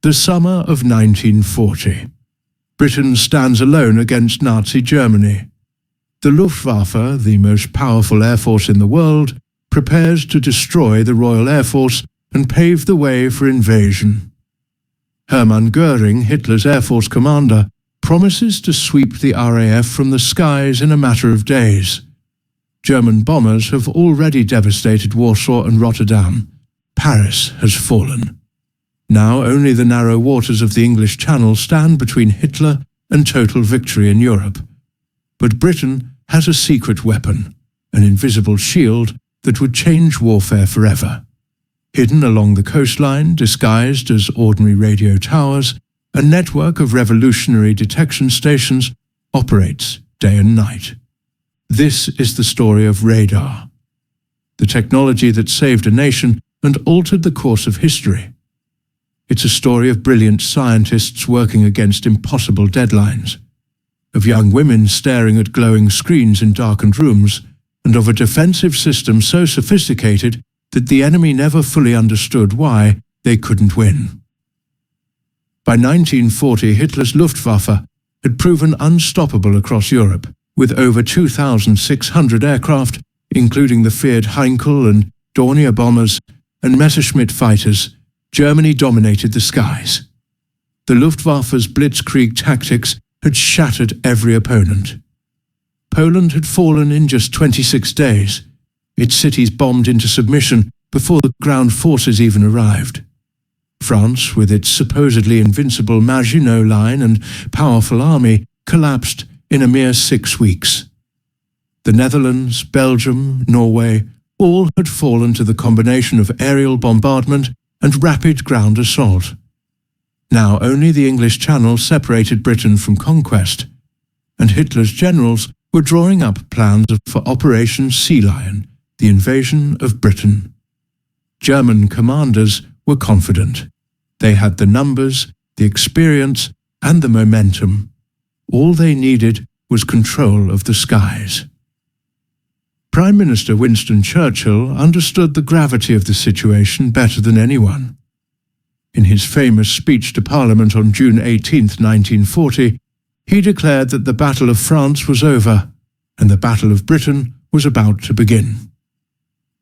The summer of 1940. Britain stands alone against Nazi Germany. The Luftwaffe, the most powerful air force in the world, prepares to destroy the Royal Air Force and pave the way for invasion. Hermann Göring, Hitler's Air Force commander, promises to sweep the RAF from the skies in a matter of days. German bombers have already devastated Warsaw and Rotterdam. Paris has fallen. Now only the narrow waters of the English Channel stand between Hitler and total victory in Europe. But Britain has a secret weapon, an invisible shield that would change warfare forever. Hidden along the coastline, disguised as ordinary radio towers, a network of revolutionary detection stations operates day and night. This is the story of radar, the technology that saved a nation and altered the course of history. It's a story of brilliant scientists working against impossible deadlines, of young women staring at glowing screens in darkened rooms, and of a defensive system so sophisticated that the enemy never fully understood why they couldn't win. By 1940, Hitler's Luftwaffe had proven unstoppable across Europe. With over 2,600 aircraft, including the feared Heinkel and Dornier bombers and Messerschmitt fighters, Germany dominated the skies. The Luftwaffe's blitzkrieg tactics had shattered every opponent. Poland had fallen in just 26 days, its cities bombed into submission before the ground forces even arrived. France, with its supposedly invincible Maginot Line and powerful army, collapsed in a mere 6 weeks. The Netherlands, Belgium, Norway, all had fallen to the combination of aerial bombardment and rapid ground assault. Now only the English Channel separated Britain from conquest, and Hitler's generals were drawing up plans for Operation Sea Lion, the invasion of Britain. German commanders were confident. They had the numbers, the experience, and the momentum. All they needed was control of the skies. Prime Minister Winston Churchill understood the gravity of the situation better than anyone. In his famous speech to Parliament on June 18, 1940, he declared that the Battle of France was over and the Battle of Britain was about to begin.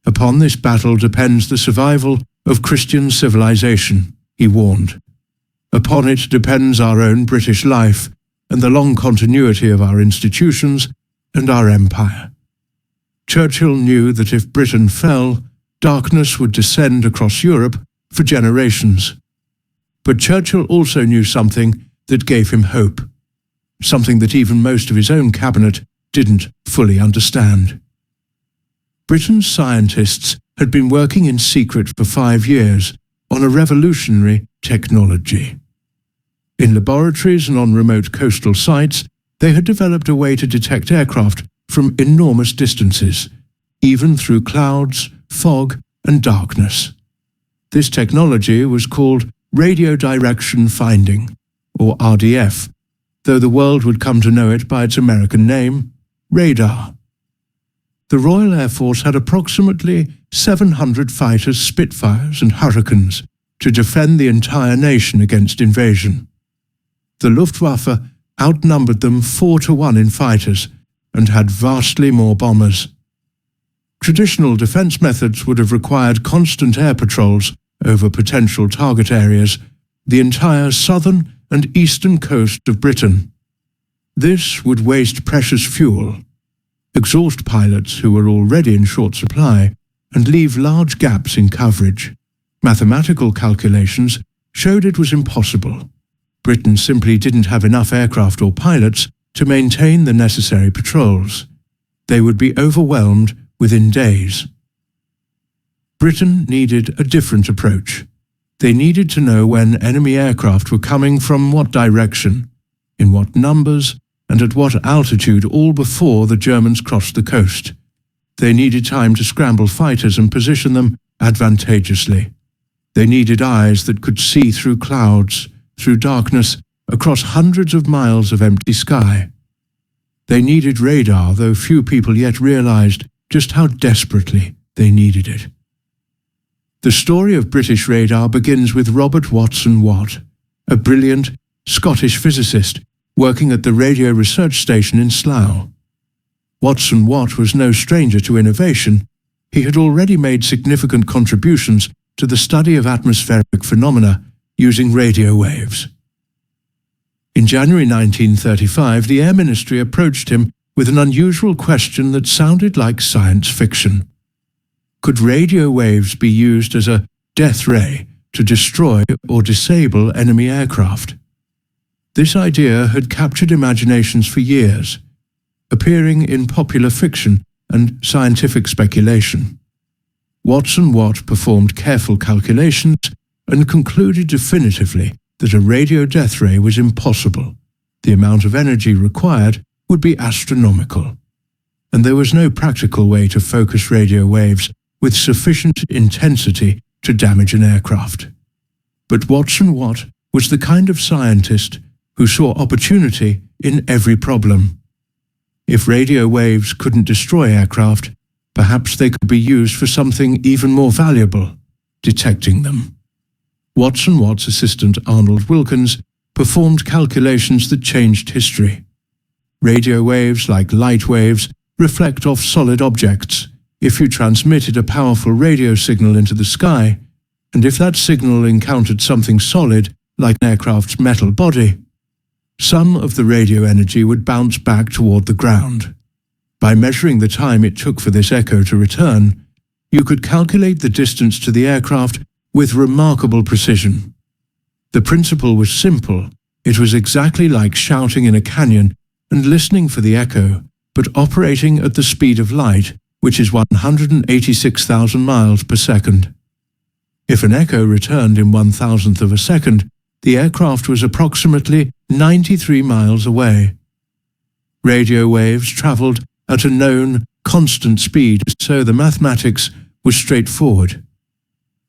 Upon this battle depends the survival of Christian civilization, he warned. Upon it depends our own British life and the long continuity of our institutions and our empire. Churchill knew that if Britain fell, darkness would descend across Europe for generations. But Churchill also knew something that gave him hope, something that even most of his own cabinet didn't fully understand. Britain's scientists had been working in secret for 5 years on a revolutionary technology. In laboratories and on remote coastal sites, they had developed a way to detect aircraft from enormous distances, even through clouds, fog, and darkness. This technology was called radio direction finding, or RDF, though the world would come to know it by its American name, radar. The Royal Air Force had approximately 700 fighters, Spitfires and Hurricanes to defend the entire nation against invasion. The Luftwaffe outnumbered them 4-1 in fighters and had vastly more bombers. Traditional defense methods would have required constant air patrols over potential target areas, the entire southern and eastern coast of Britain. This would waste precious fuel, exhaust pilots who were already in short supply, and leave large gaps in coverage. Mathematical calculations showed it was impossible. Britain simply didn't have enough aircraft or pilots to maintain the necessary patrols. They would be overwhelmed within days. Britain needed a different approach. They needed to know when enemy aircraft were coming from what direction, in what numbers, and at what altitude, all before the Germans crossed the coast. They needed time to scramble fighters and position them advantageously. They needed eyes that could see through clouds, through darkness, across hundreds of miles of empty sky. They needed radar, though few people yet realized just how desperately they needed it. The story of British radar begins with Robert Watson Watt, a brilliant Scottish physicist working at the Radio Research Station in Slough. Watson Watt was no stranger to innovation. He had already made significant contributions to the study of atmospheric phenomena using radio waves. In January 1935, the Air Ministry approached him with an unusual question that sounded like science fiction. Could radio waves be used as a death ray to destroy or disable enemy aircraft? This idea had captured imaginations for years, appearing in popular fiction and scientific speculation. Watson Watt performed careful calculations and concluded definitively that a radio death ray was impossible. The amount of energy required would be astronomical, and there was no practical way to focus radio waves with sufficient intensity to damage an aircraft. But Watson Watt was the kind of scientist who saw opportunity in every problem. If radio waves couldn't destroy aircraft, perhaps they could be used for something even more valuable, detecting them. Watson Watt's assistant Arnold Wilkins performed calculations that changed history. Radio waves, like light waves, reflect off solid objects. If you transmitted a powerful radio signal into the sky, and if that signal encountered something solid, like an aircraft's metal body, some of the radio energy would bounce back toward the ground. By measuring the time it took for this echo to return, you could calculate the distance to the aircraft with remarkable precision. The principle was simple. It was exactly like shouting in a canyon and listening for the echo, but operating at the speed of light, which is 186,000 miles per second. If an echo returned in 1,000th of a second, the aircraft was approximately 93 miles away. Radio waves traveled at a known, constant speed, so the mathematics was straightforward.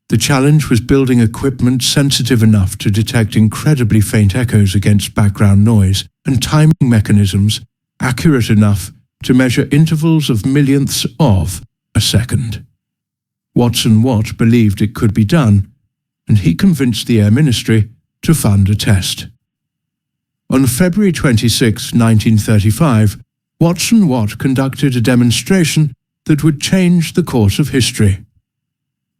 The challenge was building equipment sensitive enough to detect incredibly faint echoes against background noise and timing mechanisms accurate enough to measure intervals of millionths of a second. Watson Watt believed it could be done, and he convinced the Air Ministry to fund a test. On February 26, 1935, Watson Watt conducted a demonstration that would change the course of history.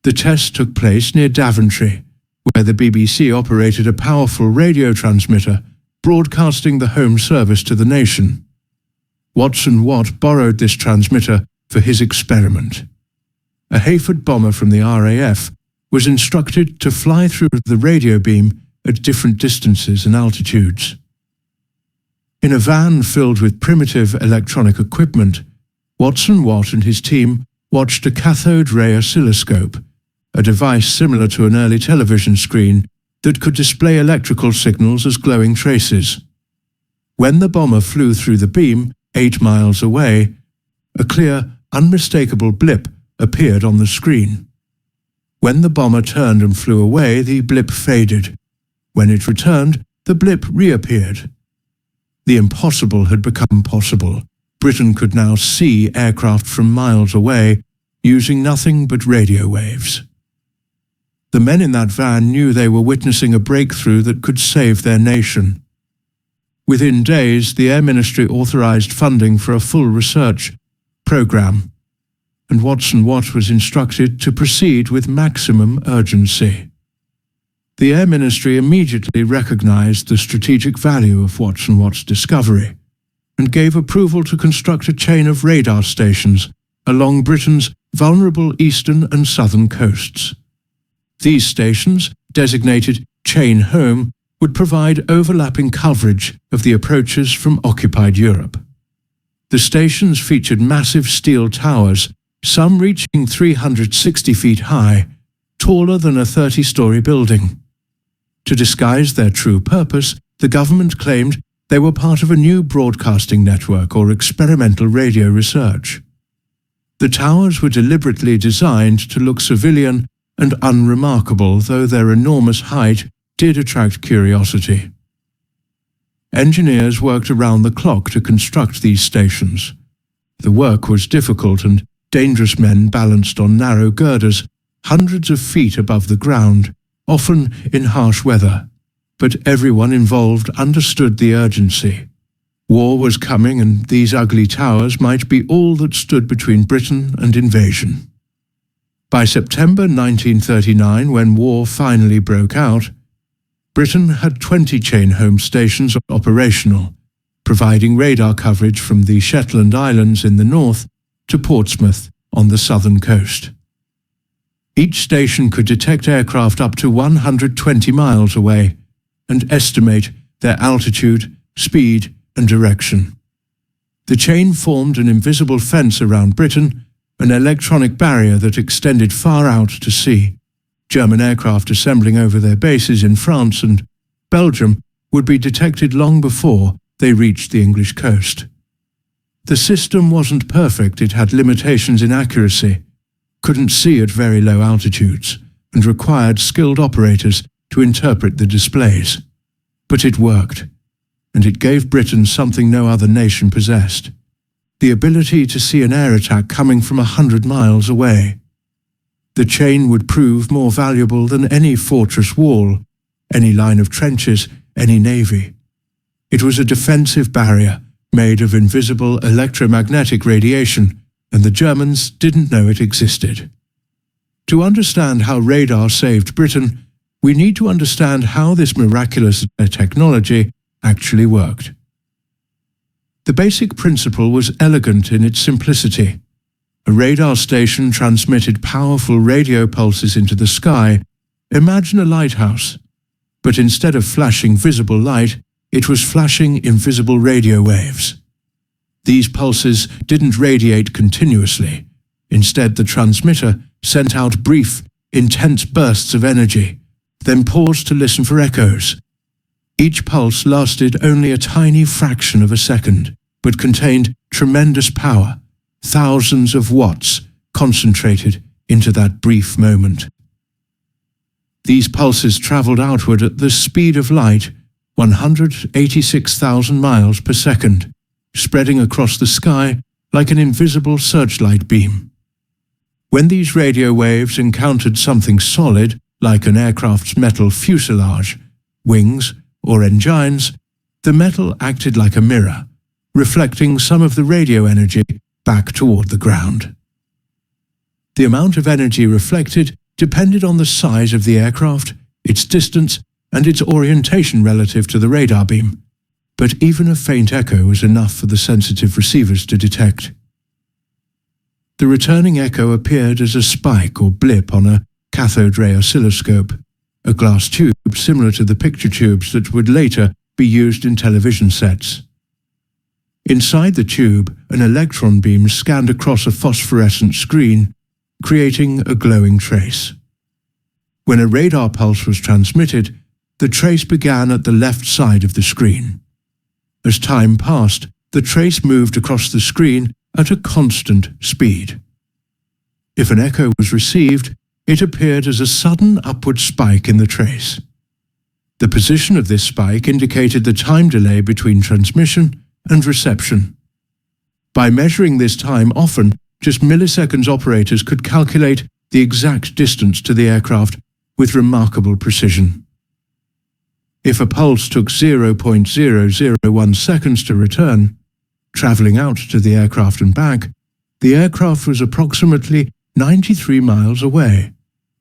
The test took place near Daventry, where the BBC operated a powerful radio transmitter broadcasting the home service to the nation. Watson Watt borrowed this transmitter for his experiment. A Hayford bomber from the RAF was instructed to fly through the radio beam at different distances and altitudes. In a van filled with primitive electronic equipment, Watson Watt and his team watched a cathode ray oscilloscope, a device similar to an early television screen that could display electrical signals as glowing traces. When the bomber flew through the beam 8 miles away, a clear, unmistakable blip appeared on the screen. When the bomber turned and flew away, the blip faded. When it returned, the blip reappeared. The impossible had become possible. Britain could now see aircraft from miles away, using nothing but radio waves. The men in that van knew they were witnessing a breakthrough that could save their nation. Within days, the Air Ministry authorized funding for a full research program, and Watson Watt was instructed to proceed with maximum urgency. The Air Ministry immediately recognized the strategic value of Watson Watt's discovery and gave approval to construct a chain of radar stations along Britain's vulnerable eastern and southern coasts. These stations, designated Chain Home, would provide overlapping coverage of the approaches from occupied Europe. The stations featured massive steel towers, some reaching 360 feet high, taller than a 30-story building. To disguise their true purpose, the government claimed they were part of a new broadcasting network or experimental radio research. The towers were deliberately designed to look civilian and unremarkable, though their enormous height did attract curiosity. Engineers worked around the clock to construct these stations. The work was difficult, and dangerous men balanced on narrow girders hundreds of feet above the ground, often in harsh weather. but everyone involved understood the urgency. War was coming, and these ugly towers might be all that stood between Britain and invasion. By September 1939, when war finally broke out, Britain had 20 chain home stations operational, providing radar coverage from the Shetland Islands in the north to Portsmouth on the southern coast. Each station could detect aircraft up to 120 miles away and estimate their altitude, speed, and direction. The chain formed an invisible fence around Britain, an electronic barrier that extended far out to sea. German aircraft assembling over their bases in France and Belgium would be detected long before they reached the English coast. The system wasn't perfect, it had limitations in accuracy, couldn't see at very low altitudes, and required skilled operators to interpret the displays. But it worked, and it gave Britain something no other nation possessed: the ability to see an air attack coming from 100 miles away. The chain would prove more valuable than any fortress wall, any line of trenches, any navy. It was a defensive barrier made of invisible electromagnetic radiation, and the Germans didn't know it existed. To understand how radar saved Britain, we need to understand how this miraculous technology actually worked. The basic principle was elegant in its simplicity. A radar station transmitted powerful radio pulses into the sky. Imagine a lighthouse, but instead of flashing visible light, it was flashing invisible radio waves. These pulses didn't radiate continuously. Instead, the transmitter sent out brief, intense bursts of energy, then paused to listen for echoes. Each pulse lasted only a tiny fraction of a second, but contained tremendous power, thousands of watts concentrated into that brief moment. These pulses traveled outward at the speed of light, 186,000 miles per second, spreading across the sky like an invisible searchlight beam. When these radio waves encountered something solid, like an aircraft's metal fuselage, wings, or engines, the metal acted like a mirror, reflecting some of the radio energy back toward the ground. The amount of energy reflected depended on the size of the aircraft, its distance, and its orientation relative to the radar beam, but even a faint echo was enough for the sensitive receivers to detect. The returning echo appeared as a spike or blip on a cathode ray oscilloscope, a glass tube similar to the picture tubes that would later be used in television sets. Inside the tube, an electron beam scanned across a phosphorescent screen, creating a glowing trace. When a radar pulse was transmitted, the trace began at the left side of the screen. As time passed, the trace moved across the screen at a constant speed. If an echo was received, it appeared as a sudden upward spike in the trace. The position of this spike indicated the time delay between transmission and reception. By measuring this time, often just milliseconds, operators could calculate the exact distance to the aircraft with remarkable precision. If a pulse took 0.001 seconds to return, traveling out to the aircraft and back, the aircraft was approximately 93 miles away.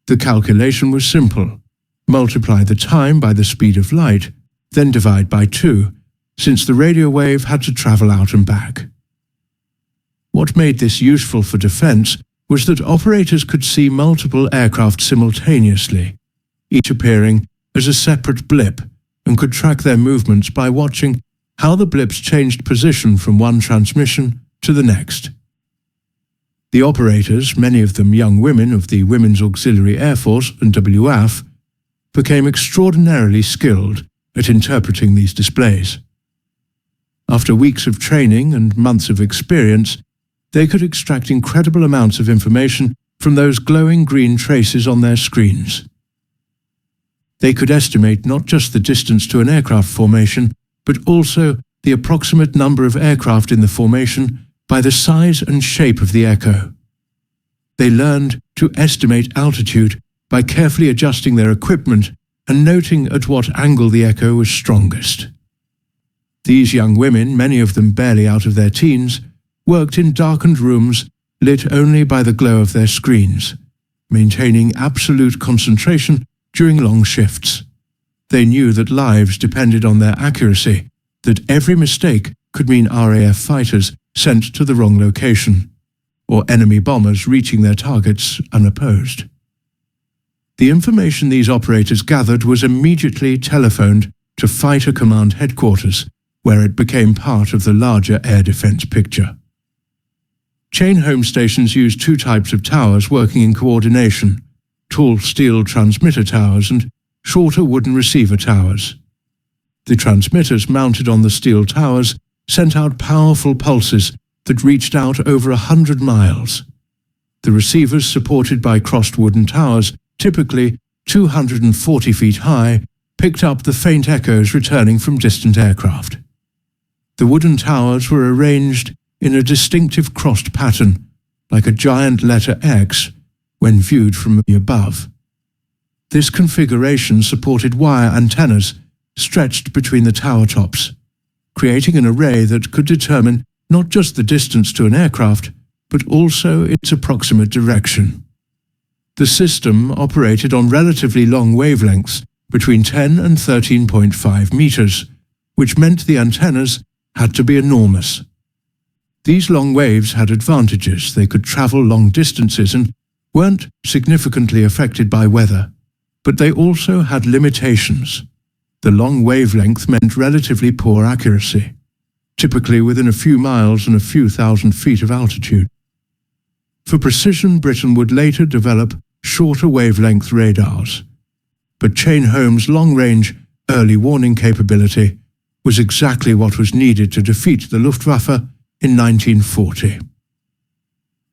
The calculation was simple. Multiply the time by the speed of light, then divide by 2, since the radio wave had to travel out and back. What made this useful for defense was that operators could see multiple aircraft simultaneously, each appearing as a separate blip, and could track their movements by watching how the blips changed position from one transmission to the next. The operators, many of them young women of the Women's Auxiliary Air Force and WAF, became extraordinarily skilled at interpreting these displays. After weeks of training and months of experience, they could extract incredible amounts of information from those glowing green traces on their screens. They could estimate not just the distance to an aircraft formation, but also the approximate number of aircraft in the formation by the size and shape of the echo. They learned to estimate altitude by carefully adjusting their equipment and noting at what angle the echo was strongest. These young women, many of them barely out of their teens, worked in darkened rooms lit only by the glow of their screens, maintaining absolute concentration during long shifts. They knew that lives depended on their accuracy, that every mistake could mean RAF fighters sent to the wrong location, or enemy bombers reaching their targets unopposed. The information these operators gathered was immediately telephoned to Fighter Command Headquarters, where it became part of the larger air defense picture. Chain home stations used two types of towers working in coordination: tall steel transmitter towers and shorter wooden receiver towers. The transmitters mounted on the steel towers sent out powerful pulses that reached out over 100 miles. The receivers, supported by crossed wooden towers, typically 240 feet high, picked up the faint echoes returning from distant aircraft. The wooden towers were arranged in a distinctive crossed pattern, like a giant letter X when viewed from the above. This configuration supported wire antennas stretched between the tower tops, creating an array that could determine not just the distance to an aircraft, but also its approximate direction. The system operated on relatively long wavelengths between 10 and 13.5 meters, which meant the antennas had to be enormous. These long waves had advantages. They could travel long distances and weren't significantly affected by weather, but they also had limitations. The long wavelength meant relatively poor accuracy, typically within a few miles and a few thousand feet of altitude. For precision, Britain would later develop shorter wavelength radars, but Chain Home's long-range early warning capability was exactly what was needed to defeat the Luftwaffe in 1940.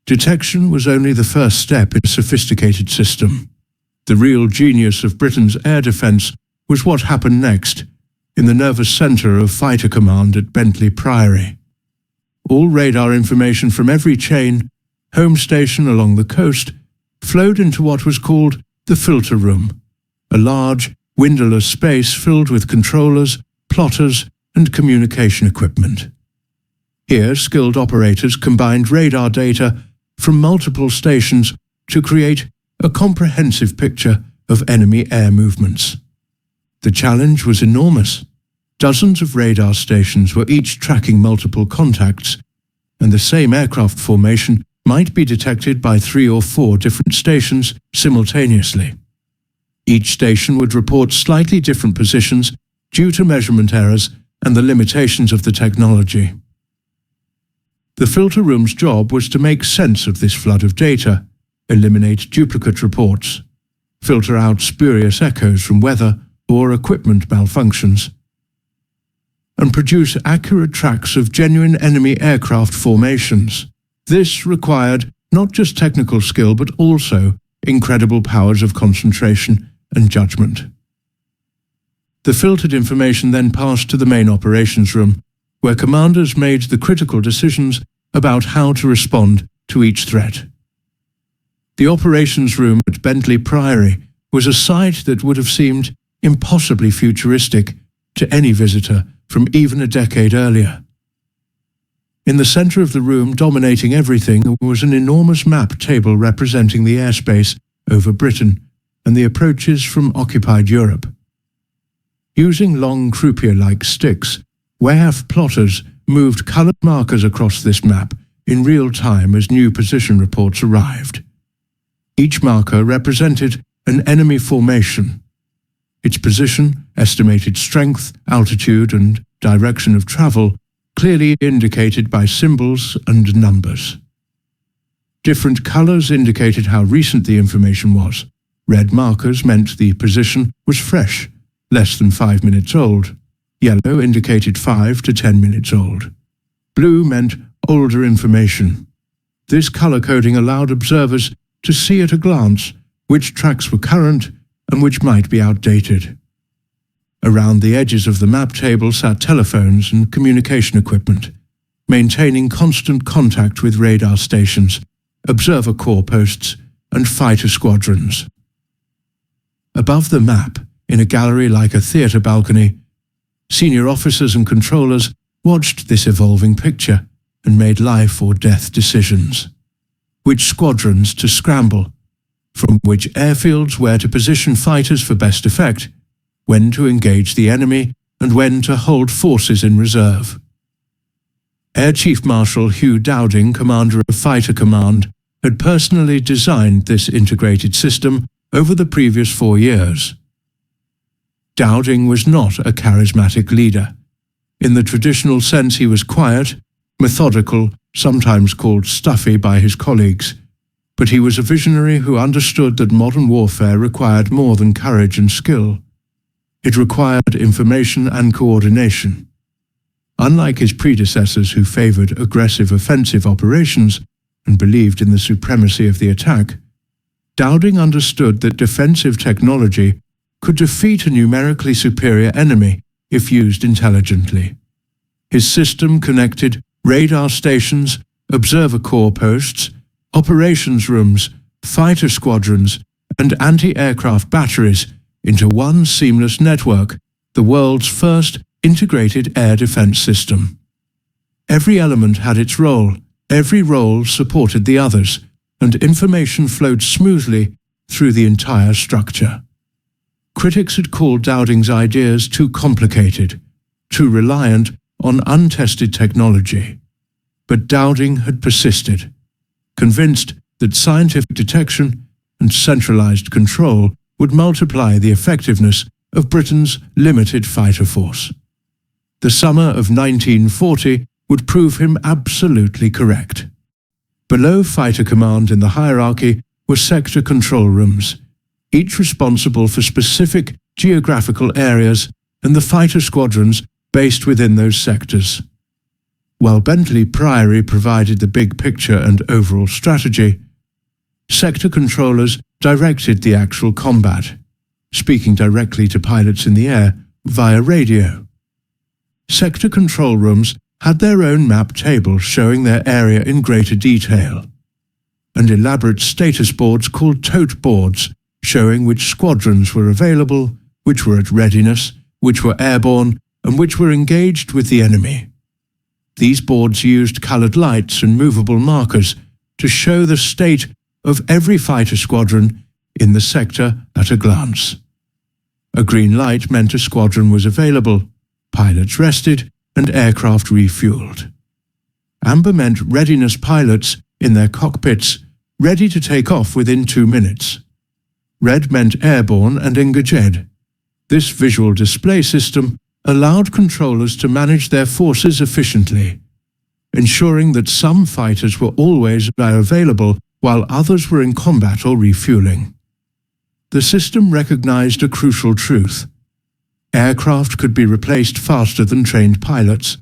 Detection was only the first step in a sophisticated system. The real genius of Britain's air defence was what happened next, in the nervous centre of Fighter Command at Bentley Priory. All radar information from every chain home station along the coast flowed into what was called the filter room, a large, windowless space filled with controllers, plotters, and communication equipment. Here, skilled operators combined radar data from multiple stations to create a comprehensive picture of enemy air movements. The challenge was enormous. Dozens of radar stations were each tracking multiple contacts, and the same aircraft formation might be detected by 3 or 4 different stations simultaneously. Each station would report slightly different positions due to measurement errors and the limitations of the technology. The filter room's job was to make sense of this flood of data, eliminate duplicate reports, filter out spurious echoes from weather or equipment malfunctions, and produce accurate tracks of genuine enemy aircraft formations. This required not just technical skill but also incredible powers of concentration and judgment. The filtered information then passed to the main operations room, where commanders made the critical decisions about how to respond to each threat. The operations room at Bentley Priory was a site that would have seemed impossibly futuristic to any visitor from even a decade earlier. In the center of the room, dominating everything, was an enormous map table representing the airspace over Britain and the approaches from occupied Europe. Using long croupier-like sticks, WAF plotters moved colored markers across this map in real time as new position reports arrived. Each marker represented an enemy formation. Its position, estimated strength, altitude, and direction of travel clearly indicated by symbols and numbers. Different colors indicated how recent the information was. Red markers meant the position was fresh, less than 5 minutes old. Yellow indicated 5 to 10 minutes old. Blue meant older information. This color coding allowed observers to see at a glance which tracks were current and which might be outdated. Around the edges of the map table sat telephones and communication equipment, maintaining constant contact with radar stations, observer corps posts, and fighter squadrons. Above the map, in a gallery like a theatre balcony, senior officers and controllers watched this evolving picture and made life or death decisions. Which squadrons to scramble, from which airfields where to position fighters for best effect, when to engage the enemy, and when to hold forces in reserve. Air Chief Marshal Hugh Dowding, commander of Fighter Command, had personally designed this integrated system over the previous 4 years. Dowding was not a charismatic leader. In the traditional sense, he was quiet, methodical, sometimes called stuffy by his colleagues, but he was a visionary who understood that modern warfare required more than courage and skill. It required information and coordination. Unlike his predecessors who favored aggressive offensive operations and believed in the supremacy of the attack, Dowding understood that defensive technology could defeat a numerically superior enemy if used intelligently. His system connected radar stations, observer corps posts, operations rooms, fighter squadrons, and anti-aircraft batteries into one seamless network, the world's first integrated air defense system. Every element had its role, every role supported the others, and information flowed smoothly through the entire structure. Critics had called Dowding's ideas too complicated, too reliant on untested technology. But Dowding had persisted, convinced that scientific detection and centralized control would multiply the effectiveness of Britain's limited fighter force. The summer of 1940 would prove him absolutely correct. Below Fighter Command in the hierarchy were sector control rooms, each responsible for specific geographical areas and the fighter squadrons based within those sectors. While Bentley Priory provided the big picture and overall strategy, sector controllers directed the actual combat, speaking directly to pilots in the air via radio. Sector control rooms had their own map tables showing their area in greater detail, and elaborate status boards called tote boards showing which squadrons were available, which were at readiness, which were airborne, and which were engaged with the enemy. These boards used coloured lights and movable markers to show the state of every fighter squadron in the sector at a glance. A green light meant a squadron was available, pilots rested, and aircraft refueled. Amber meant readiness pilots in their cockpits, ready to take off within 2 minutes. Red meant airborne and engaged. This visual display system allowed controllers to manage their forces efficiently, ensuring that some fighters were always available while others were in combat or refueling. The system recognized a crucial truth. Aircraft could be replaced faster than trained pilots,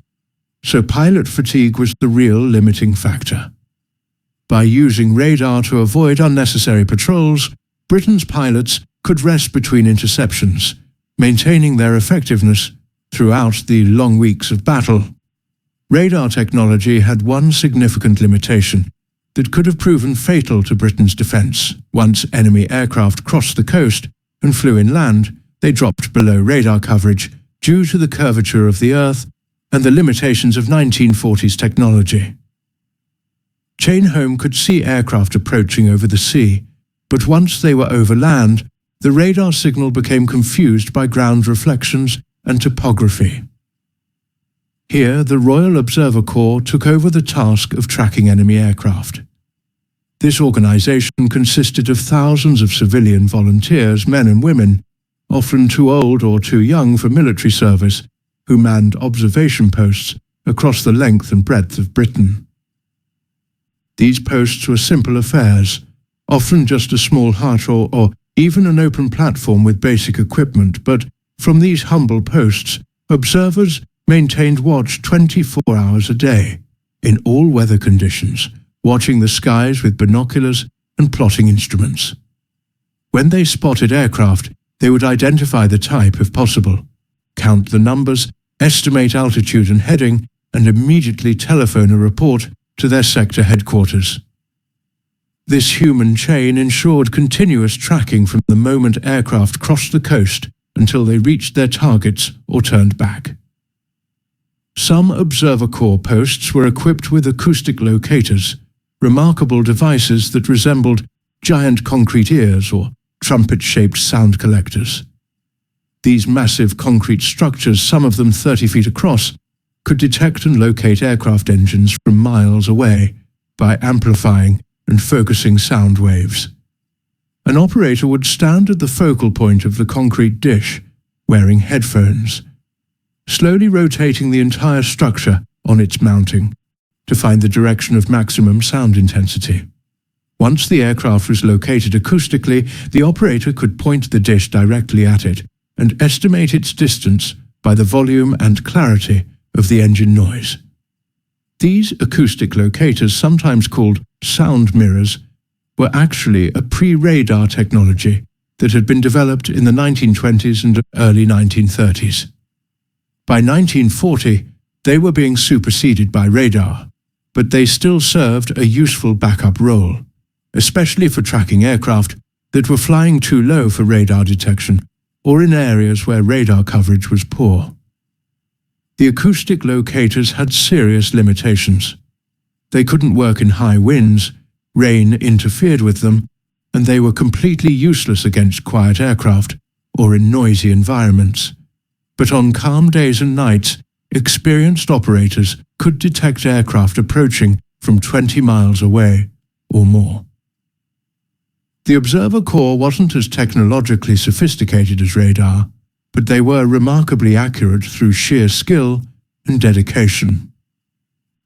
so pilot fatigue was the real limiting factor. By using radar to avoid unnecessary patrols, Britain's pilots could rest between interceptions, maintaining their effectiveness throughout the long weeks of battle. Radar technology had one significant limitation that could have proven fatal to Britain's defence. Once enemy aircraft crossed the coast and flew inland, they dropped below radar coverage due to the curvature of the Earth and the limitations of 1940s technology. Chainholm could see aircraft approaching over the sea, but once they were over land, the radar signal became confused by ground reflections and topography. Here, the Royal Observer Corps took over the task of tracking enemy aircraft. This organisation consisted of thousands of civilian volunteers, men and women, often too old or too young for military service, who manned observation posts across the length and breadth of Britain. These posts were simple affairs, often just a small hut or even an open platform with basic equipment, but from these humble posts, observers maintained watch 24 hours a day, in all weather conditions, watching the skies with binoculars and plotting instruments. When they spotted aircraft, they would identify the type if possible, count the numbers, estimate altitude and heading, and immediately telephone a report to their sector headquarters. This human chain ensured continuous tracking from the moment aircraft crossed the coast until they reached their targets or turned back. Some observer corps posts were equipped with acoustic locators, remarkable devices that resembled giant concrete ears or trumpet-shaped sound collectors. These massive concrete structures, some of them 30 feet across, could detect and locate aircraft engines from miles away by amplifying and focusing sound waves. An operator would stand at the focal point of the concrete dish, wearing headphones, slowly rotating the entire structure on its mounting to find the direction of maximum sound intensity. Once the aircraft was located acoustically, the operator could point the dish directly at it and estimate its distance by the volume and clarity of the engine noise. These acoustic locators, sometimes called sound mirrors, were actually a pre-radar technology that had been developed in the 1920s and early 1930s. By 1940, they were being superseded by radar, but they still served a useful backup role, especially for tracking aircraft that were flying too low for radar detection or in areas where radar coverage was poor. The acoustic locators had serious limitations. They couldn't work in high winds, rain interfered with them, and they were completely useless against quiet aircraft or in noisy environments. But on calm days and nights, experienced operators could detect aircraft approaching from 20 miles away or more. The observer corps wasn't as technologically sophisticated as radar, but they were remarkably accurate through sheer skill and dedication.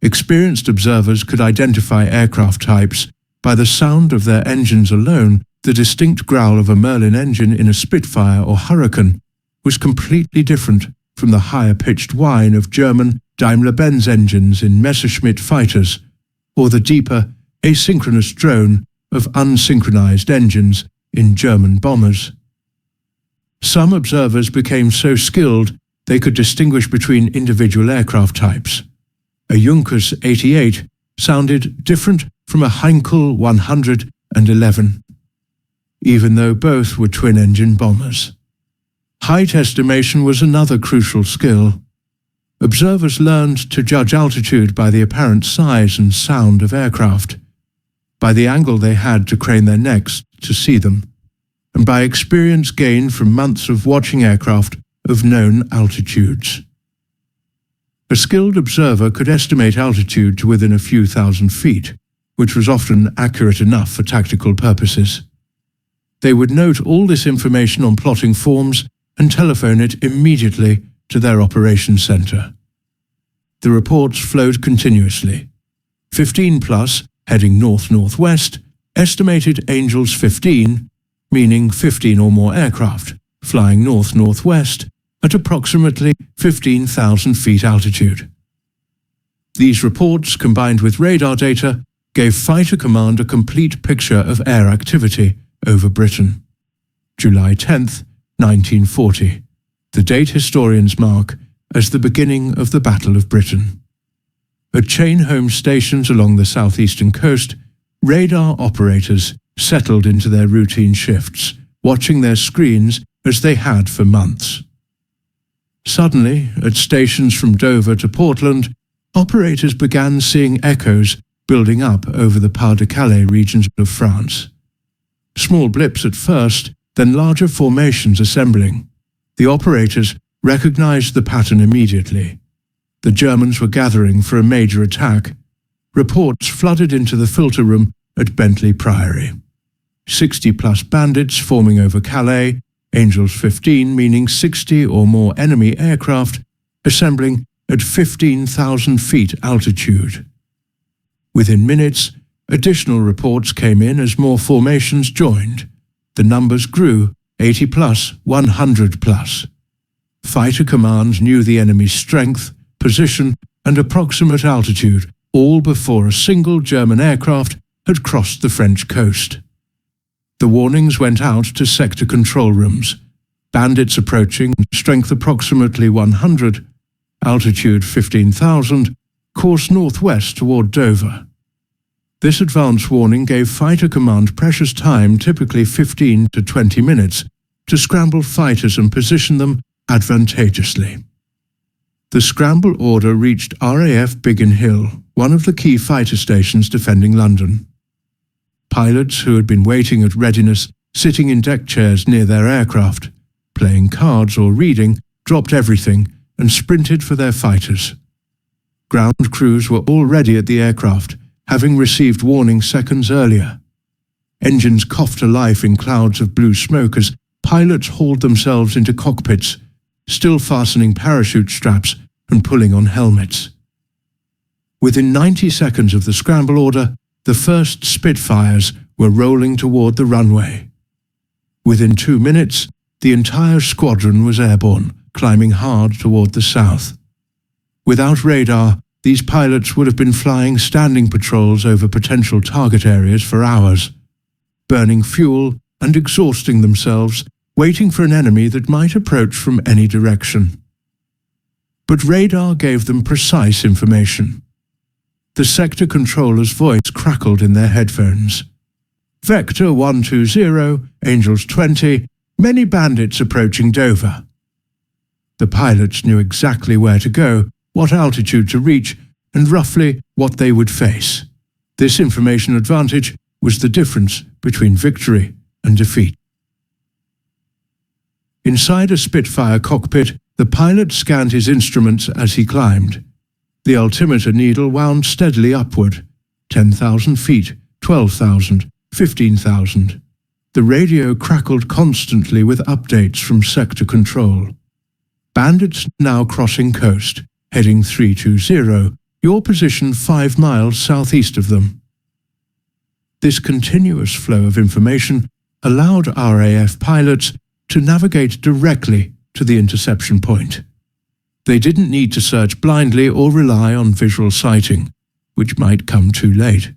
Experienced observers could identify aircraft types by the sound of their engines alone. The distinct growl of a Merlin engine in a Spitfire or Hurricane was completely different from the higher-pitched whine of German Daimler-Benz engines in Messerschmitt fighters, or the deeper, asynchronous drone of unsynchronized engines in German bombers. Some observers became so skilled they could distinguish between individual aircraft types. A Junkers 88 sounded different from a Heinkel 111, even though both were twin-engine bombers. Height estimation was another crucial skill. Observers learned to judge altitude by the apparent size and sound of aircraft, by the angle they had to crane their necks to see them, and by experience gained from months of watching aircraft of known altitudes. A skilled observer could estimate altitude to within a few thousand feet, which was often accurate enough for tactical purposes. They would note all this information on plotting forms and telephone it immediately to their operations center. The reports flowed continuously. 15 plus, heading north-northwest, estimated Angels 15, meaning 15 or more aircraft, flying north-northwest at approximately 15,000 feet altitude. These reports, combined with radar data, gave Fighter Command a complete picture of air activity over Britain. July 10th, 1940, the date historians mark as the beginning of the Battle of Britain. At chain home stations along the southeastern coast, radar operators settled into their routine shifts, watching their screens as they had for months. Suddenly, at stations from Dover to Portland, operators began seeing echoes building up over the Pas-de-Calais regions of France. Small blips at first, then larger formations assembling. The operators recognized the pattern immediately. The Germans were gathering for a major attack. Reports flooded into the filter room at Bentley Priory. 60-plus bandits forming over Calais, Angels 15 meaning 60 or more enemy aircraft, assembling at 15,000 feet altitude. Within minutes, additional reports came in as more formations joined. The numbers grew, 80 plus, 100 plus. Fighter Command knew the enemy's strength, position, and approximate altitude, all before a single German aircraft had crossed the French coast. The warnings went out to sector control rooms. Bandits approaching, strength approximately 100, altitude 15,000, course northwest toward Dover. This advance warning gave Fighter Command precious time, typically 15 to 20 minutes, to scramble fighters and position them advantageously. The scramble order reached RAF Biggin Hill, one of the key fighter stations defending London. Pilots who had been waiting at readiness, sitting in deck chairs near their aircraft, playing cards or reading, dropped everything and sprinted for their fighters. Ground crews were already at the aircraft, having received warning seconds earlier. Engines coughed to life in clouds of blue smoke as pilots hauled themselves into cockpits, still fastening parachute straps and pulling on helmets. Within 90 seconds of the scramble order, the first Spitfires were rolling toward the runway. Within 2 minutes, the entire squadron was airborne, climbing hard toward the south. Without radar, these pilots would have been flying standing patrols over potential target areas for hours, burning fuel and exhausting themselves, waiting for an enemy that might approach from any direction. But radar gave them precise information. The sector controller's voice crackled in their headphones. Vector 120, Angels 20, many bandits approaching Dover. The pilots knew exactly where to go, what altitude to reach, and roughly what they would face. This information advantage was the difference between victory and defeat. Inside a Spitfire cockpit, the pilot scanned his instruments as he climbed. The altimeter needle wound steadily upward. 10,000 feet, 12,000, 15,000. The radio crackled constantly with updates from sector control. Bandits now crossing coast, heading 320, your position 5 miles southeast of them. This continuous flow of information allowed RAF pilots to navigate directly to the interception point. They didn't need to search blindly or rely on visual sighting, which might come too late.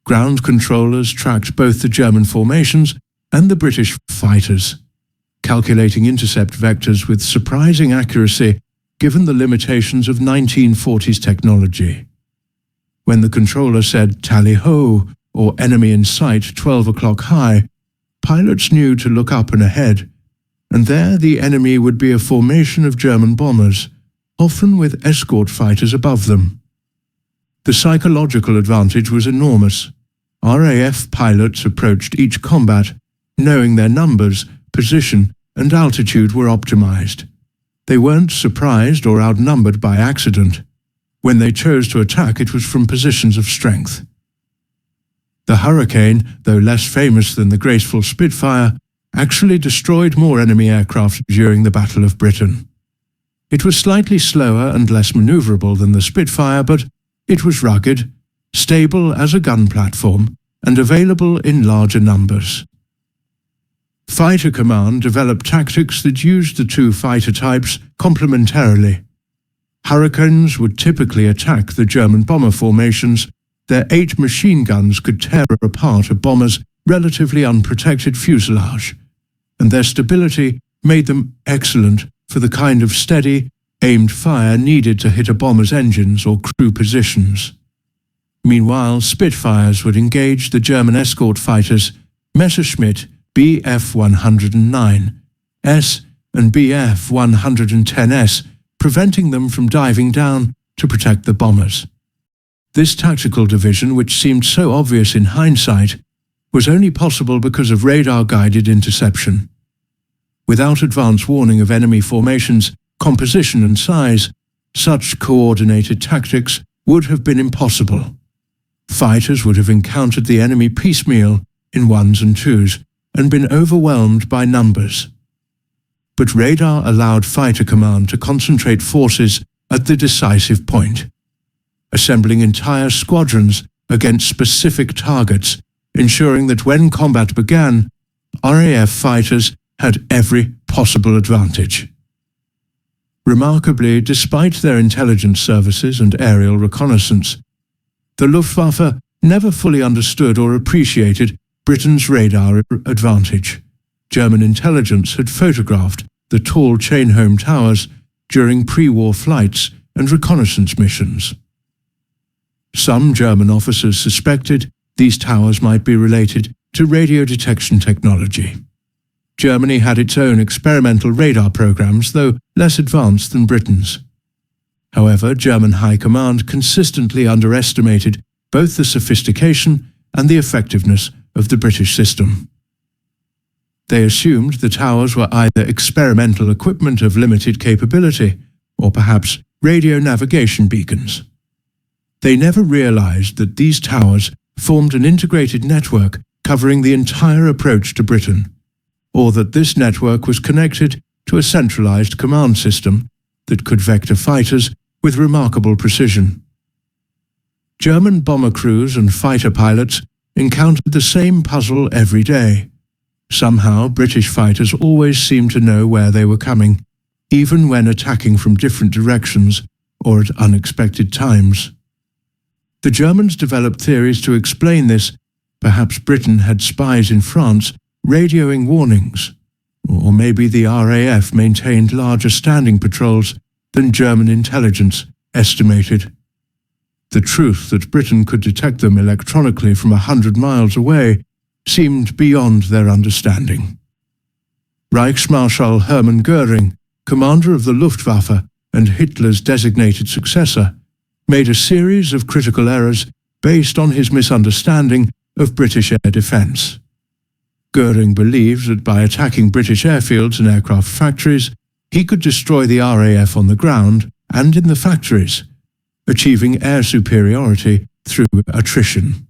Ground controllers tracked both the German formations and the British fighters, calculating intercept vectors with surprising accuracy given the limitations of 1940s technology. When the controller said tally-ho or enemy in sight 12 o'clock high, pilots knew to look up and ahead, and there the enemy would be a formation of German bombers, often with escort fighters above them. The psychological advantage was enormous. RAF pilots approached each combat, knowing their numbers, position, and altitude were optimized. They weren't surprised or outnumbered by accident. When they chose to attack, it was from positions of strength. The Hurricane, though less famous than the graceful Spitfire, actually destroyed more enemy aircraft during the Battle of Britain. It was slightly slower and less maneuverable than the Spitfire, but it was rugged, stable as a gun platform, and available in larger numbers. Fighter Command developed tactics that used the two fighter types complementarily. Hurricanes would typically attack the German bomber formations. Their 8 machine guns could tear apart a bomber's relatively unprotected fuselage, and their stability made them excellent for the kind of steady, aimed fire needed to hit a bomber's engines or crew positions. Meanwhile, Spitfires would engage the German escort fighters Messerschmitt Bf-109S and Bf-110S, preventing them from diving down to protect the bombers. This tactical division, which seemed so obvious in hindsight, was only possible because of radar-guided interception. Without advance warning of enemy formations, composition and size, such coordinated tactics would have been impossible. Fighters would have encountered the enemy piecemeal in ones and twos and been overwhelmed by numbers. But radar allowed Fighter Command to concentrate forces at the decisive point, assembling entire squadrons against specific targets, ensuring that when combat began, RAF fighters had every possible advantage. Remarkably, despite their intelligence services and aerial reconnaissance, the Luftwaffe never fully understood or appreciated Britain's radar advantage. German intelligence had photographed the tall chain-home towers during pre-war flights and reconnaissance missions. Some German officers suspected these towers might be related to radio detection technology. Germany had its own experimental radar programs, though less advanced than Britain's. However, German High Command consistently underestimated both the sophistication and the effectiveness of the British system. They assumed the towers were either experimental equipment of limited capability or perhaps radio navigation beacons. They never realized that these towers formed an integrated network covering the entire approach to Britain, or that this network was connected to a centralized command system that could vector fighters with remarkable precision. German bomber crews and fighter pilots encountered the same puzzle every day. Somehow, British fighters always seemed to know where they were coming, even when attacking from different directions or at unexpected times. The Germans developed theories to explain this. Perhaps Britain had spies in France radioing warnings, or maybe the RAF maintained larger standing patrols than German intelligence estimated. The truth that Britain could detect them electronically from 100 miles away seemed beyond their understanding. Reichsmarschall Hermann Göring, commander of the Luftwaffe and Hitler's designated successor, made a series of critical errors based on his misunderstanding of British air defence. Göring believed that by attacking British airfields and aircraft factories, he could destroy the RAF on the ground and in the factories, achieving air superiority through attrition.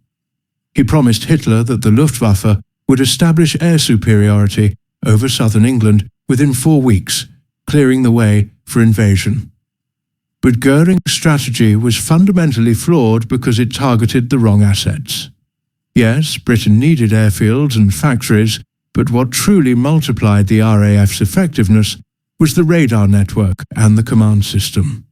He promised Hitler that the Luftwaffe would establish air superiority over southern England within 4 weeks, clearing the way for invasion. But Göring's strategy was fundamentally flawed because it targeted the wrong assets. Yes, Britain needed airfields and factories, but what truly multiplied the RAF's effectiveness was the radar network and the command system.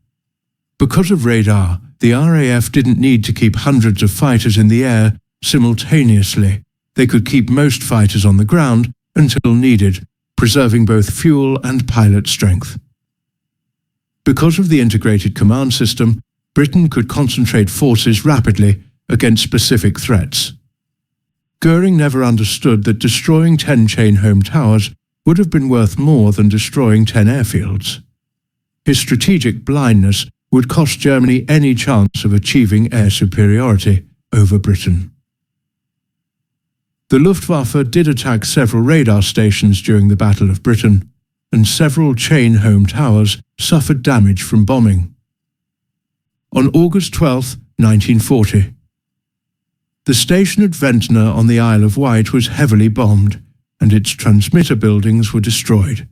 Because of radar, the RAF didn't need to keep hundreds of fighters in the air simultaneously. They could keep most fighters on the ground until needed, preserving both fuel and pilot strength. Because of the integrated command system, Britain could concentrate forces rapidly against specific threats. Göring never understood that destroying 10 chain-home towers would have been worth more than destroying 10 airfields. His strategic blindness would cost Germany any chance of achieving air superiority over Britain. The Luftwaffe did attack several radar stations during the Battle of Britain, and several chain-home towers suffered damage from bombing. On August 12, 1940, the station at Ventnor on the Isle of Wight was heavily bombed, and its transmitter buildings were destroyed.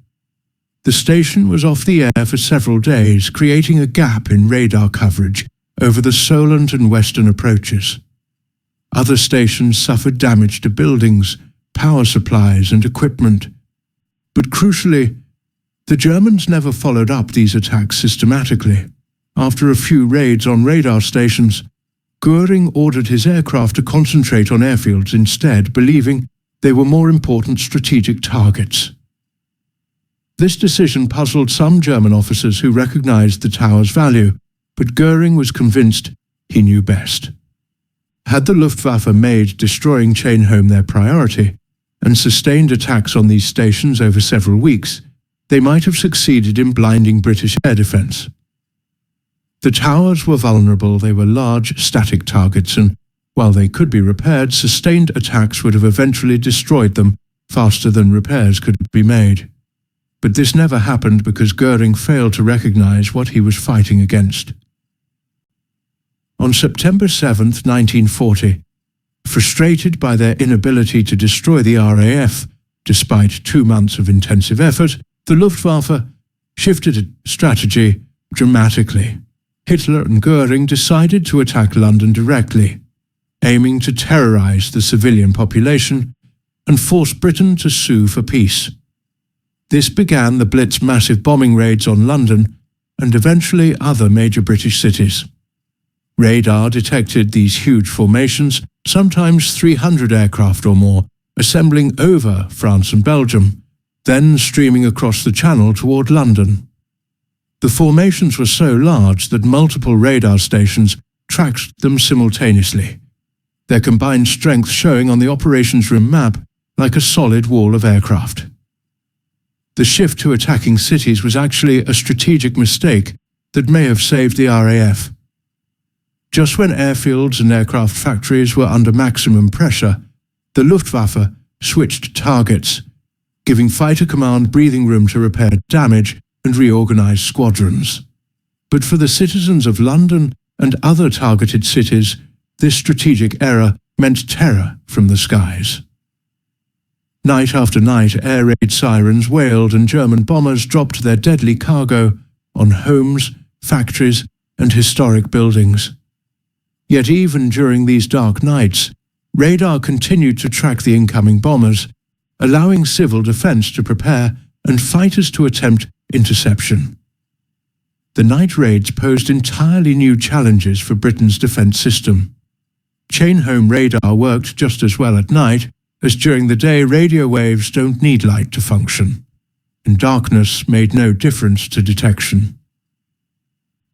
The station was off the air for several days, creating a gap in radar coverage over the Solent and Western approaches. Other stations suffered damage to buildings, power supplies, and equipment. But crucially, the Germans never followed up these attacks systematically. After a few raids on radar stations, Göring ordered his aircraft to concentrate on airfields instead, believing they were more important strategic targets. This decision puzzled some German officers who recognized the tower's value, but Göring was convinced he knew best. Had the Luftwaffe made destroying chain-home their priority and sustained attacks on these stations over several weeks, they might have succeeded in blinding British air defence. The towers were vulnerable. They were large, static targets, and while they could be repaired, sustained attacks would have eventually destroyed them faster than repairs could be made. But this never happened because Göring failed to recognize what he was fighting against. On September 7, 1940, frustrated by their inability to destroy the RAF, despite 2 months of intensive effort, the Luftwaffe shifted strategy dramatically. Hitler and Göring decided to attack London directly, aiming to terrorize the civilian population and force Britain to sue for peace. This began the Blitz massive bombing raids on London and eventually other major British cities. Radar detected these huge formations, sometimes 300 aircraft or more, assembling over France and Belgium, then streaming across the Channel toward London. The formations were so large that multiple radar stations tracked them simultaneously, their combined strength showing on the operations room map like a solid wall of aircraft. The shift to attacking cities was actually a strategic mistake that may have saved the RAF. Just when airfields and aircraft factories were under maximum pressure, the Luftwaffe switched targets, giving Fighter Command breathing room to repair damage and reorganize squadrons. But for the citizens of London and other targeted cities, this strategic error meant terror from the skies. Night after night, air raid sirens wailed and German bombers dropped their deadly cargo on homes, factories, and historic buildings. Yet even during these dark nights, radar continued to track the incoming bombers, allowing civil defense to prepare and fighters to attempt interception. The night raids posed entirely new challenges for Britain's defense system. Chain-home radar worked just as well at night, as during the day radio waves don't need light to function, and darkness made no difference to detection.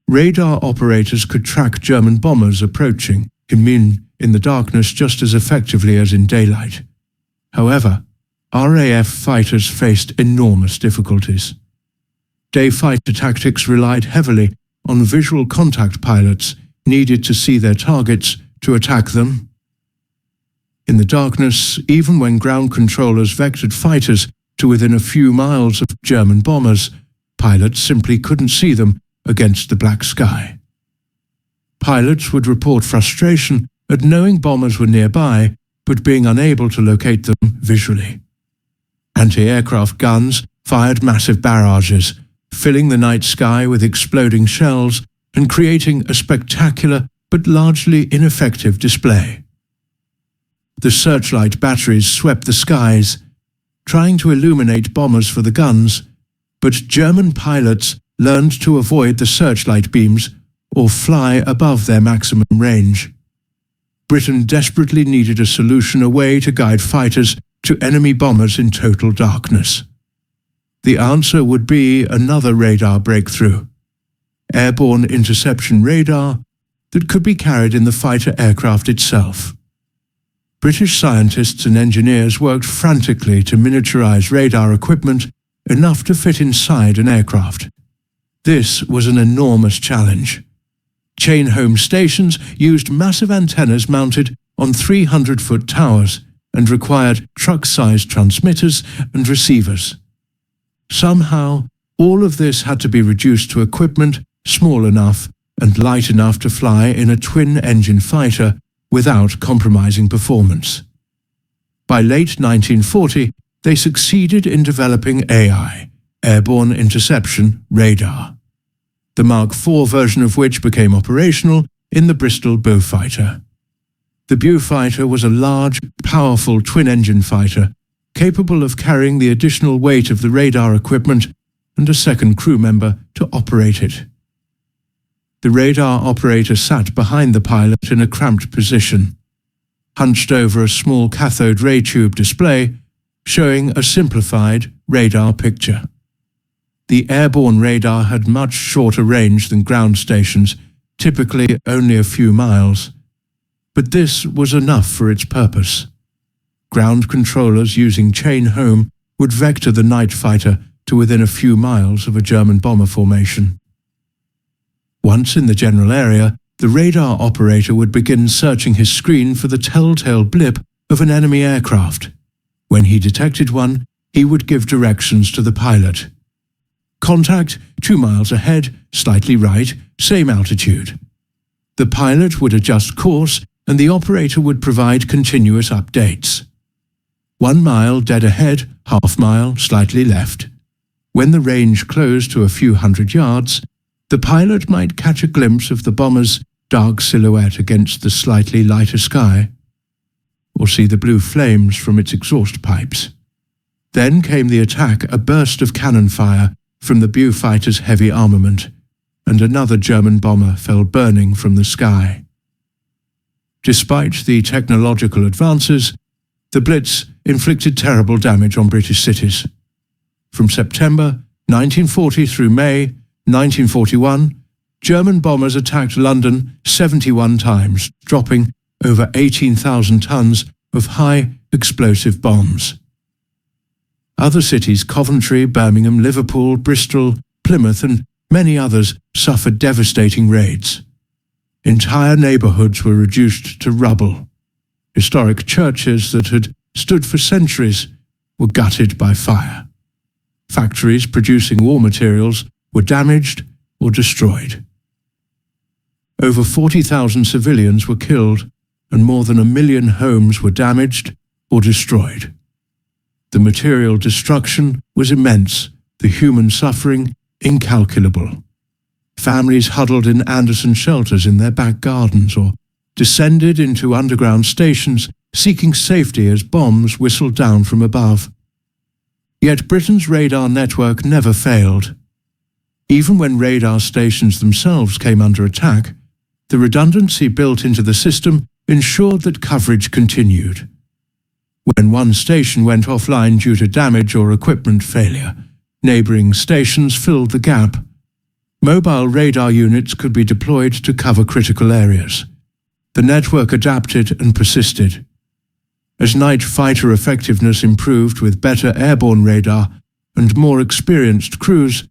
Radar operators could track German bombers approaching, immune in the darkness just as effectively as in daylight. However, RAF fighters faced enormous difficulties. Day fighter tactics relied heavily on visual contact pilots needed to see their targets to attack them. In the darkness, even when ground controllers vectored fighters to within a few miles of German bombers, pilots simply couldn't see them against the black sky. Pilots would report frustration at knowing bombers were nearby, but being unable to locate them visually. Anti-aircraft guns fired massive barrages, filling the night sky with exploding shells and creating a spectacular but largely ineffective display. The searchlight batteries swept the skies, trying to illuminate bombers for the guns, but German pilots learned to avoid the searchlight beams or fly above their maximum range. Britain desperately needed a solution, a way to guide fighters to enemy bombers in total darkness. The answer would be another radar breakthrough, airborne interception radar that could be carried in the fighter aircraft itself. British scientists and engineers worked frantically to miniaturize radar equipment enough to fit inside an aircraft. This was an enormous challenge. Chain-home stations used massive antennas mounted on 300-foot towers and required truck-sized transmitters and receivers. Somehow, all of this had to be reduced to equipment small enough and light enough to fly in a twin-engine fighter without compromising performance. By late 1940, they succeeded in developing AI, airborne interception radar, the Mark IV version of which became operational in the Bristol Beaufighter. The Beaufighter was a large, powerful twin-engine fighter capable of carrying the additional weight of the radar equipment and a second crew member to operate it. The radar operator sat behind the pilot in a cramped position, hunched over a small cathode ray tube display showing a simplified radar picture. The airborne radar had much shorter range than ground stations, typically only a few miles. But this was enough for its purpose. Ground controllers using chain-home would vector the night fighter to within a few miles of a German bomber formation. Once in the general area, the radar operator would begin searching his screen for the telltale blip of an enemy aircraft. When he detected one, he would give directions to the pilot. Contact 2 miles ahead, slightly right, same altitude. The pilot would adjust course and the operator would provide continuous updates. 1 mile dead ahead, half mile slightly left. When the range closed to a few hundred yards, the pilot might catch a glimpse of the bomber's dark silhouette against the slightly lighter sky, or see the blue flames from its exhaust pipes. Then came the attack, a burst of cannon fire from the Beaufighter's heavy armament, and another German bomber fell burning from the sky. Despite the technological advances, the Blitz inflicted terrible damage on British cities. From September 1940 through May 1941, German bombers attacked London 71 times, dropping over 18,000 tons of high explosive bombs. Other cities, Coventry, Birmingham, Liverpool, Bristol, Plymouth, and many others, suffered devastating raids. Entire neighbourhoods were reduced to rubble. Historic churches that had stood for centuries were gutted by fire. Factories producing war materials were damaged or destroyed. Over 40,000 civilians were killed, and more than 1 million homes were damaged or destroyed. The material destruction was immense, the human suffering incalculable. Families huddled in Anderson shelters in their back gardens or descended into underground stations seeking safety as bombs whistled down from above. Yet Britain's radar network never failed. Even when radar stations themselves came under attack, the redundancy built into the system ensured that coverage continued. When one station went offline due to damage or equipment failure, neighbouring stations filled the gap. Mobile radar units could be deployed to cover critical areas. The network adapted and persisted. As night fighter effectiveness improved with better airborne radar and more experienced crews,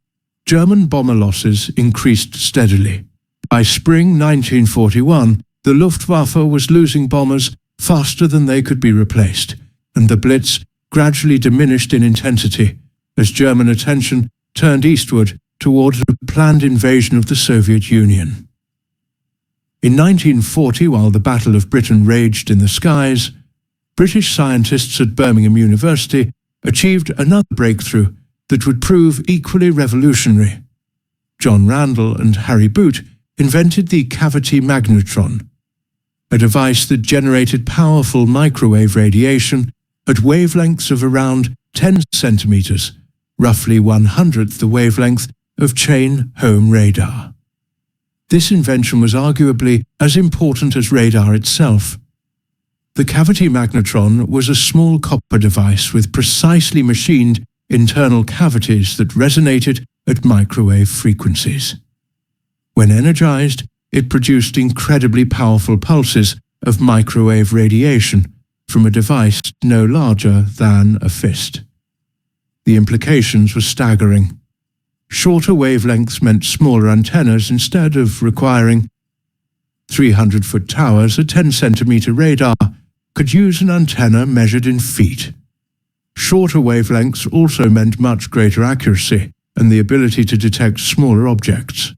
German bomber losses increased steadily. By spring 1941, the Luftwaffe was losing bombers faster than they could be replaced, and the Blitz gradually diminished in intensity as German attention turned eastward towards a planned invasion of the Soviet Union. In 1940, while the Battle of Britain raged in the skies, British scientists at Birmingham University achieved another breakthrough that would prove equally revolutionary. John Randall and Harry Boot invented the cavity magnetron, a device that generated powerful microwave radiation at wavelengths of around 10 centimeters, roughly 1/100th the wavelength of chain home radar. This invention was arguably as important as radar itself. The cavity magnetron was a small copper device with precisely machined internal cavities that resonated at microwave frequencies. When energized, it produced incredibly powerful pulses of microwave radiation from a device no larger than a fist. The implications were staggering. Shorter wavelengths meant smaller antennas instead of requiring 300-foot towers. A 10-centimeter radar could use an antenna measured in feet. Shorter wavelengths also meant much greater accuracy and the ability to detect smaller objects.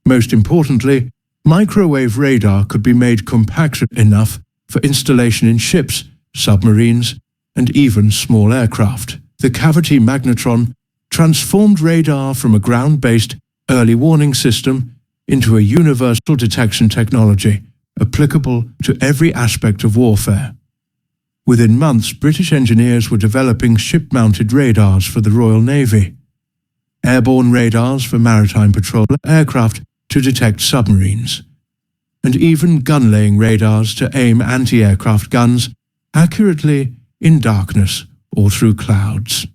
Most importantly, microwave radar could be made compact enough for installation in ships, submarines, and even small aircraft. The cavity magnetron transformed radar from a ground-based early warning system into a universal detection technology applicable to every aspect of warfare. Within months, British engineers were developing ship-mounted radars for the Royal Navy, airborne radars for maritime patrol aircraft to detect submarines, and even gun-laying radars to aim anti-aircraft guns accurately in darkness or through clouds.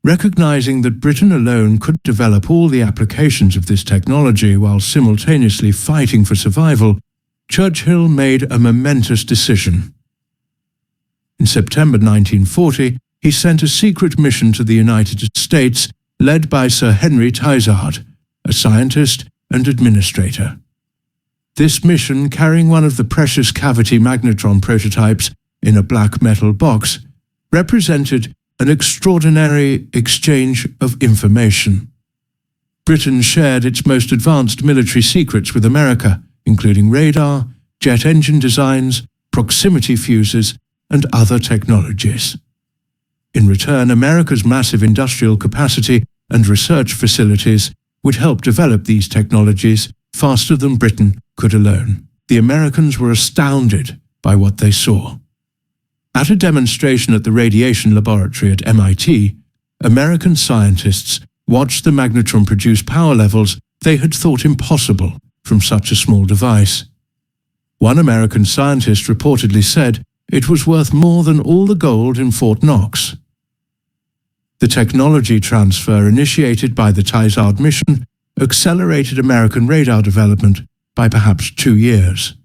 Recognizing that Britain alone could develop all the applications of this technology while simultaneously fighting for survival, Churchill made a momentous decision. In September 1940, he sent a secret mission to the United States led by Sir Henry Tizard, a scientist and administrator. This mission, carrying one of the precious cavity magnetron prototypes in a black metal box, represented an extraordinary exchange of information. Britain shared its most advanced military secrets with America, including radar, jet engine designs, proximity fuses, and other technologies. In return, America's massive industrial capacity and research facilities would help develop these technologies faster than Britain could alone. The Americans were astounded by what they saw. At a demonstration at the radiation laboratory at MIT, American scientists watched the magnetron produce power levels they had thought impossible from such a small device. One American scientist reportedly said it was worth more than all the gold in Fort Knox. The technology transfer initiated by the Tizard mission accelerated American radar development by perhaps 2 years,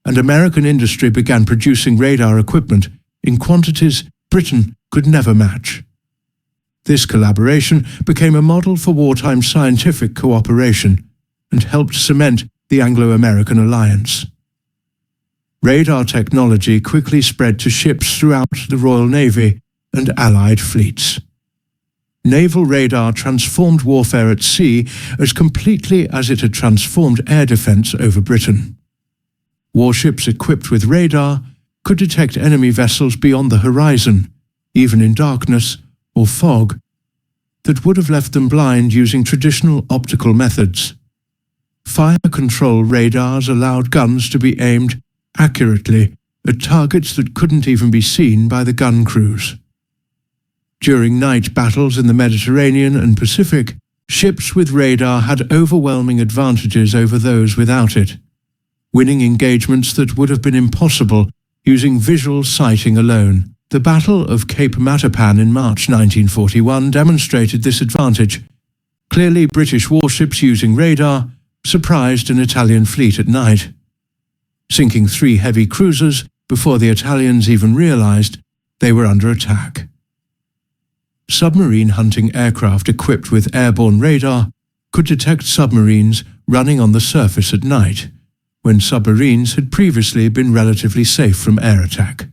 and American industry began producing radar equipment in quantities Britain could never match. This collaboration became a model for wartime scientific cooperation and helped cement the Anglo-American alliance. Radar technology quickly spread to ships throughout the Royal Navy and Allied fleets. Naval radar transformed warfare at sea as completely as it had transformed air defense over Britain. Warships equipped with radar could detect enemy vessels beyond the horizon, even in darkness or fog, that would have left them blind using traditional optical methods. Fire control radars allowed guns to be aimed accurately at targets that couldn't even be seen by the gun crews. During night battles in the Mediterranean and Pacific, ships with radar had overwhelming advantages over those without it, winning engagements that would have been impossible using visual sighting alone. The Battle of Cape Matapan in March 1941 demonstrated this advantage. Clearly, British warships using radar surprised an Italian fleet at night, sinking 3 heavy cruisers before the Italians even realized they were under attack. Submarine hunting aircraft equipped with airborne radar could detect submarines running on the surface at night, when submarines had previously been relatively safe from air attack.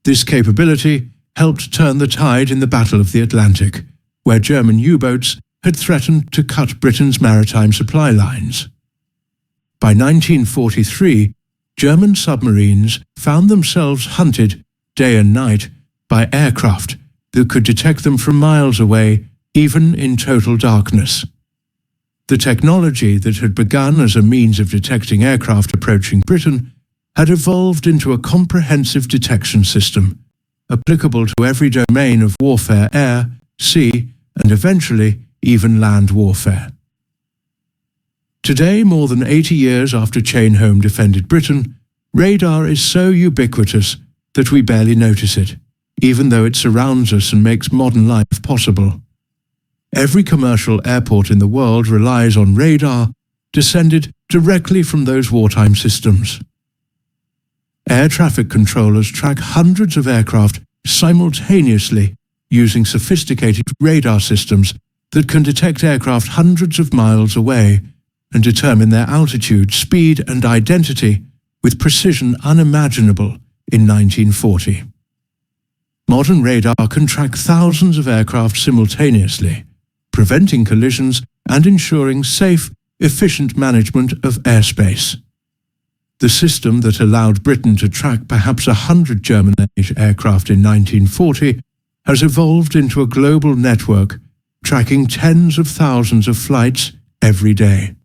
This capability helped turn the tide in the Battle of the Atlantic, where German U-boats had threatened to cut Britain's maritime supply lines. By 1943, German submarines found themselves hunted day and night by aircraft that could detect them from miles away, even in total darkness. The technology that had begun as a means of detecting aircraft approaching Britain had evolved into a comprehensive detection system, applicable to every domain of warfare: air, sea, and eventually even land warfare. Today, more than 80 years after Chain Home defended Britain, radar is so ubiquitous that we barely notice it, even though it surrounds us and makes modern life possible. Every commercial airport in the world relies on radar, descended directly from those wartime systems. Air traffic controllers track hundreds of aircraft simultaneously using sophisticated radar systems that can detect aircraft hundreds of miles away and determine their altitude, speed, and identity with precision unimaginable in 1940. Modern radar can track thousands of aircraft simultaneously, preventing collisions and ensuring safe, efficient management of airspace. The system that allowed Britain to track perhaps 100 German aircraft in 1940 has evolved into a global network, tracking tens of thousands of flights every day.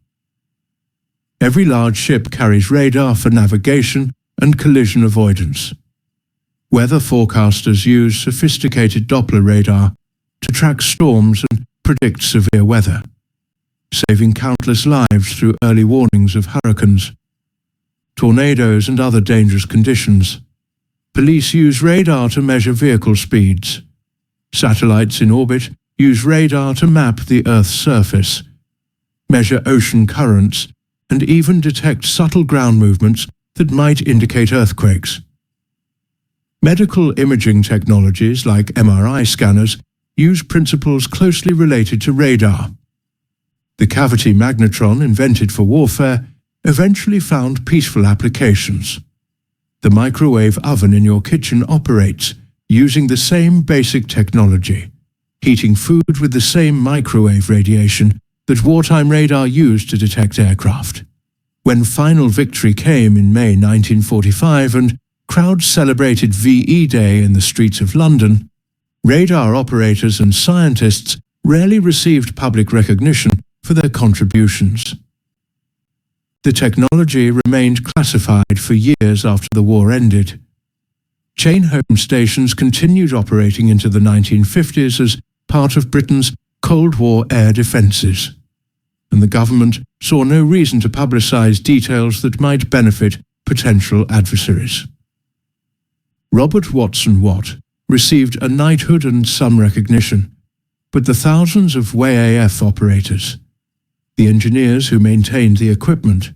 Every large ship carries radar for navigation and collision avoidance. Weather forecasters use sophisticated Doppler radar to track storms and predict severe weather, saving countless lives through early warnings of hurricanes, tornadoes, and other dangerous conditions. Police use radar to measure vehicle speeds. Satellites in orbit use radar to map the Earth's surface, measure ocean currents, and even detect subtle ground movements that might indicate earthquakes. Medical imaging technologies like MRI scanners use principles closely related to radar. The cavity magnetron, invented for warfare, eventually found peaceful applications. The microwave oven in your kitchen operates using the same basic technology, heating food with the same microwave radiation that wartime radar used to detect aircraft. When final victory came in May 1945 and crowds celebrated VE Day in the streets of London, radar operators and scientists rarely received public recognition for their contributions. The technology remained classified for years after the war ended. Chain Home stations continued operating into the 1950s as part of Britain's Cold War air defences, and the government saw no reason to publicise details that might benefit potential adversaries. Robert Watson Watt received a knighthood and some recognition, but the thousands of WAAF operators, the engineers who maintained the equipment,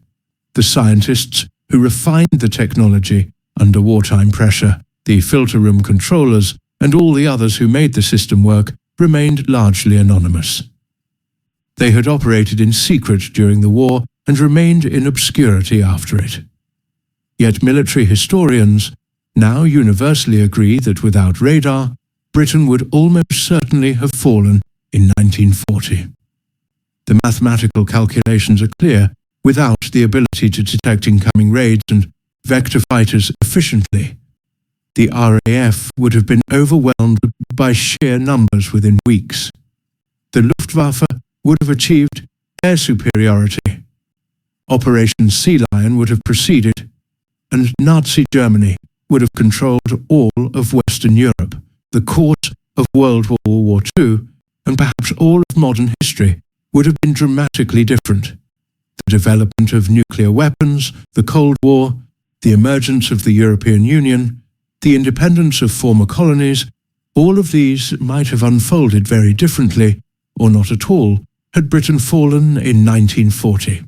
the scientists who refined the technology under wartime pressure, The filter room controllers and all the others who made the system work remained largely anonymous. They had operated in secret during the war and remained in obscurity after it. Yet military historians now universally agree that without radar, Britain would almost certainly have fallen in 1940. The mathematical calculations are clear. Without the ability to detect incoming raids and vector fighters efficiently, the RAF would have been overwhelmed by sheer numbers within weeks. The Luftwaffe would have achieved air superiority. Operation Sea Lion would have proceeded, and Nazi Germany would have controlled all of Western Europe, the course of World War II, and perhaps all of modern history would have been dramatically different. The development of nuclear weapons, the Cold War, the emergence of the European Union, the independence of former colonies, all of these might have unfolded very differently, or not at all, had Britain fallen in 1940.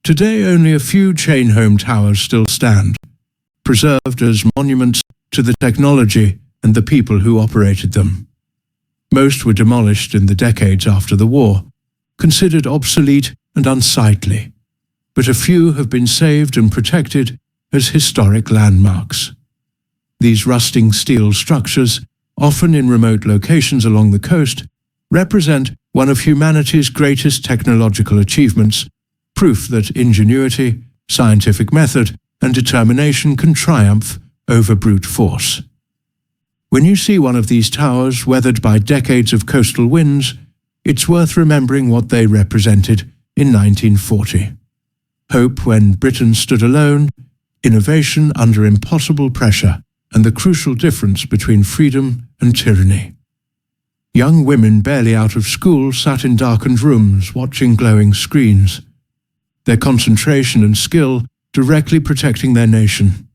Today only a few chain home towers still stand, preserved as monuments to the technology and the people who operated them. Most were demolished in the decades after the war, considered obsolete and unsightly, but a few have been saved and protected as historic landmarks. These rusting steel structures, often in remote locations along the coast, represent one of humanity's greatest technological achievements, proof that ingenuity, scientific method, and determination can triumph over brute force. When you see one of these towers weathered by decades of coastal winds, it's worth remembering what they represented in 1940. Hope when Britain stood alone, innovation under impossible pressure, and the crucial difference between freedom and tyranny. Young women barely out of school sat in darkened rooms watching glowing screens, their concentration and skill directly protecting their nation.